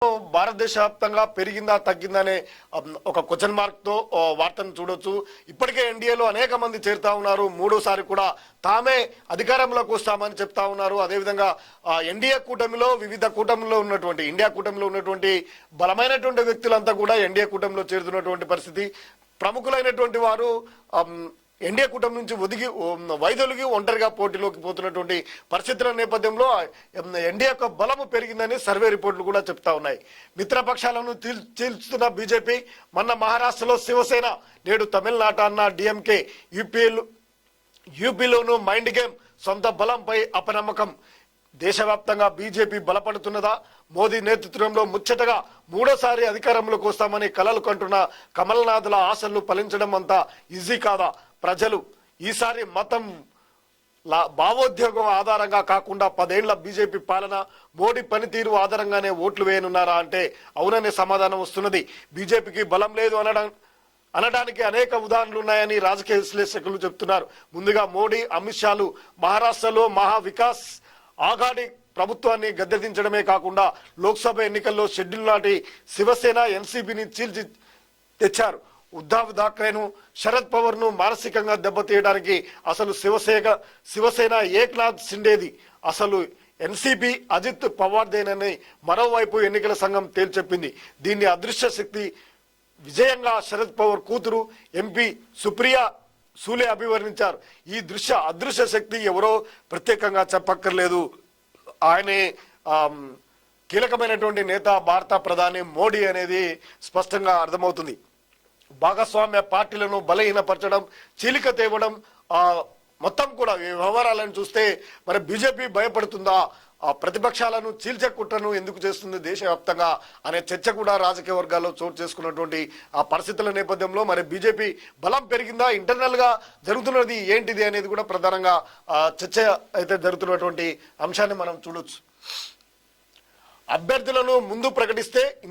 భారతదేశ వ్యాప్తంగా పెరిగిందా తగ్గిందా అనే ఒక క్వశ్చన్ మార్క్ తో వార్తను చూడొచ్చు. ఇప్పటికే ఎన్డీఏలో అనేక మంది చేరుతా ఉన్నారు. మూడోసారి కూడా తామే అధికారంలోకి వస్తామని చెప్తా ఉన్నారు. అదేవిధంగా ఎన్డీఏ కూటమిలో వివిధ కూటమిలో ఉన్నటువంటి ఇండియా కూటమిలో ఉన్నటువంటి బలమైనటువంటి వ్యక్తులంతా కూడా ఎన్డీఏ కూటమిలో చేరుతున్నటువంటి పరిస్థితి. ప్రముఖులైనటువంటి వారు ఎన్డీఏ కూటమి నుంచి వైదొలిగి ఒంటరిగా పోటీలోకి పోతున్నటువంటి పరిస్థితుల నేపథ్యంలో ఎన్డీఏ యొక్క బలము పెరిగిందని సర్వే రిపోర్టులు కూడా చెప్తా ఉన్నాయి. మిత్రపక్షాలను చీల్చుతున్న బీజేపీ మొన్న మహారాష్ట్రలో శివసేన, నేడు తమిళనాట అన్న డిఎంకే, యూపీలోనూ మైండ్ గేమ్, సొంత బలంపై అపనమ్మకం. దేశవ్యాప్తంగా బీజేపీ బలపడుతున్నదా? మోదీ నేతృత్వంలో ముచ్చటగా మూడోసారి అధికారంలోకి వస్తామని కలలు కంటున్న కమల్నాథుల ఆశలు ఫలించడం అంతా ఈజీ కాదా? ప్రజలు ఈసారి మతం భావోద్యోగం ఆధారంగా కాకుండా 10 ఏళ్ల బీజేపీ పాలన, మోడీ పనితీరు ఆధారంగానే ఓట్లు వేయనున్నారా అంటే అవుననే సమాధానం వస్తున్నది. బీజేపీకి బలం లేదు అనడానికి అనేక ఉదాహరణలు ఉన్నాయని రాజకీయ విశ్లేషకులు చెప్తున్నారు. ముందుగా మోడీ, అమిత్ షాలు మహారాష్ట్రలో మహా వికాస్ ఆఘాడి ప్రభుత్వాన్ని గద్దెదించడమే కాకుండా లోక్సభ ఎన్నికల్లో షెడ్యూల్ నాటి శివసేన, ఎన్సీపీని చీల్చి తెచ్చారు. ఉద్ధవ్ ఠాక్రేను, శరద్ పవార్ ను మానసికంగా దెబ్బతీయడానికి అసలు శివసేన ఏక్నాథ్ షిండేది, అసలు ఎన్సీపీ అజిత్ పవార్దేనని మరోవైపు ఎన్నికల సంఘం తేల్చెప్పింది. దీన్ని అదృశ్య శక్తి విజయంగా శరద్ పవార్ కూతురు ఎంపీ సుప్రియా సూలే అభివర్ణించారు. ఈ అదృశ్య శక్తి ఎవరో ప్రత్యేకంగా చెప్పక్కర్లేదు. ఆయనే కీలకమైనటువంటి నేత, భారత ప్రధాని మోడీ అనేది స్పష్టంగా అర్థమవుతుంది. భాగస్వామ్య పార్టీలను బలహీనపరచడం, చీలిక తేవడం, మొత్తం కూడా ఈ వ్యవహారాలను చూస్తే మరి బీజేపీ భయపడుతుందా? ప్రతిపక్షాలను చీల్చే కుట్రను ఎందుకు చేస్తుంది దేశవ్యాప్తంగా అనే చర్చ కూడా రాజకీయ వర్గాల్లో చోటు చేసుకున్నటువంటి ఆ పరిస్థితుల నేపథ్యంలో మరి బీజేపీ బలం పెరిగిందా, ఇంటర్నల్ గా జరుగుతున్నది ఏంటిది అనేది కూడా ప్రధానంగా చర్చ అయితే జరుగుతున్నటువంటి అంశాన్ని మనం చూడొచ్చు. అభ్యర్థులను ముందు ప్రకటిస్తే